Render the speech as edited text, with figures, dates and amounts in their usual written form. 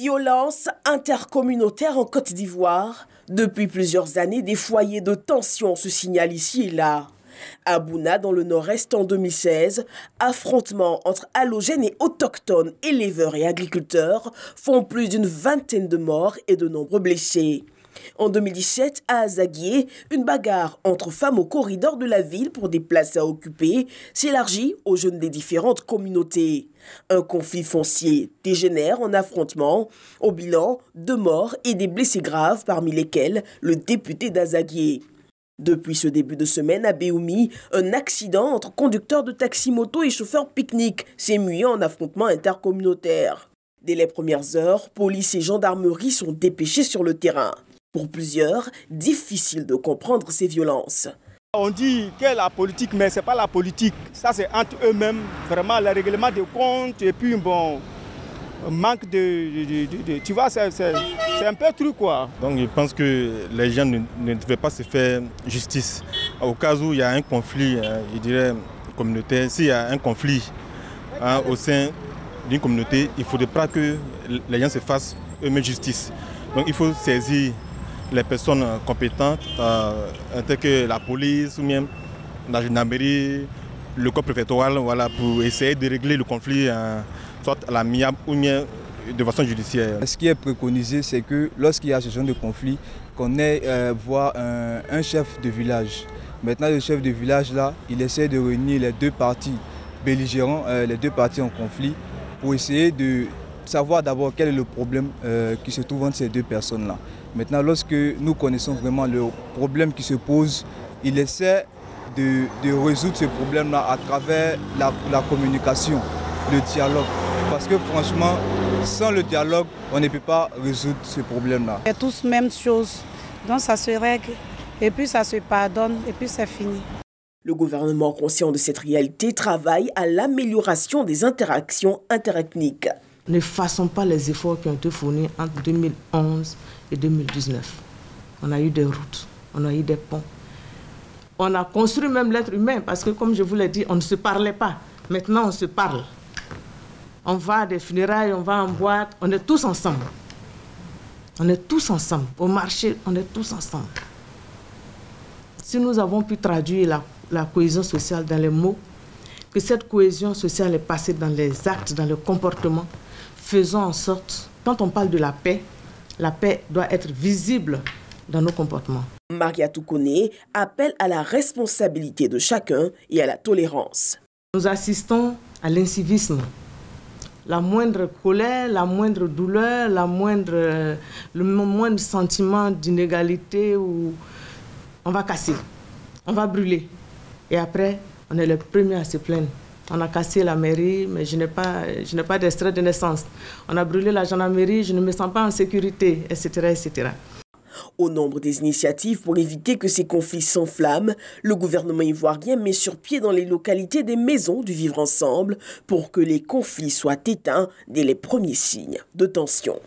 Violence intercommunautaire en Côte d'Ivoire. Depuis plusieurs années, des foyers de tension se signalent ici et là. À Bouna, dans le nord-est, en 2016, affrontements entre allogènes et autochtones, éleveurs et agriculteurs font plus d'une vingtaine de morts et de nombreux blessés. En 2017, à Azaguié, une bagarre entre femmes au corridor de la ville pour des places à occuper s'élargit aux jeunes des différentes communautés. Un conflit foncier dégénère en affrontement, au bilan 2 morts et des blessés graves, parmi lesquels le député d'Azaguié. Depuis ce début de semaine à Béoumi, un accident entre conducteurs de taxi-moto et chauffeurs pique-nique s'est mué en affrontement intercommunautaire. Dès les premières heures, police et gendarmerie sont dépêchés sur le terrain. Pour plusieurs, difficile de comprendre ces violences. On dit que la politique, mais ce n'est pas la politique. Ça, c'est entre eux-mêmes, vraiment, le règlement de compte et puis, bon, manque de tu vois, c'est un peu truc, quoi. Donc, je pense que les gens ne devaient pas se faire justice. Au cas où il y a un conflit, je dirais, communautaire, s'il y a un conflit au sein d'une communauté, il ne faudrait pas que les gens se fassent eux-mêmes justice. Donc, il faut saisir les personnes compétentes, telles que la police ou même la gendarmerie, le corps préfectoral, voilà, pour essayer de régler le conflit, soit à l'amiable ou bien de façon judiciaire. Ce qui est préconisé, c'est que lorsqu'il y a ce genre de conflit, qu'on ait voir un chef de village. Maintenant, le chef de village, là, il essaie de réunir les deux parties belligérants, les deux parties en conflit, pour essayer de savoir d'abord quel est le problème qui se trouve entre ces deux personnes-là. Maintenant, lorsque nous connaissons vraiment le problème qui se pose, il essaie de résoudre ce problème-là à travers la communication, le dialogue. Parce que franchement, sans le dialogue, on ne peut pas résoudre ce problème-là. C'est tous la même chose, donc ça se règle, et puis ça se pardonne, et puis c'est fini. Le gouvernement, conscient de cette réalité, travaille à l'amélioration des interactions interethniques. Ne fassons pas les efforts qui ont été fournis entre 2011 et 2019. On a eu des routes, on a eu des ponts. On a construit même l'être humain parce que, comme je vous l'ai dit, on ne se parlait pas. Maintenant, on se parle. On va à des funérailles, on va en boîte, on est tous ensemble. On est tous ensemble. Au marché, on est tous ensemble. Si nous avons pu traduire la cohésion sociale dans les mots, que cette cohésion sociale est passée dans les actes, dans le comportement, faisons en sorte, quand on parle de la paix doit être visible dans nos comportements. Mariatou Koné appelle à la responsabilité de chacun et à la tolérance. Nous assistons à l'incivisme. La moindre colère, la moindre douleur, le moindre sentiment d'inégalité, où on va casser, on va brûler. Et après, on est les premiers à se plaindre. On a cassé la mairie, mais je n'ai pas d'extrait de naissance. On a brûlé la gendarmerie, je ne me sens pas en sécurité, etc., etc. Au nombre des initiatives pour éviter que ces conflits s'enflamment, le gouvernement ivoirien met sur pied dans les localités des maisons du vivre ensemble pour que les conflits soient éteints dès les premiers signes de tension.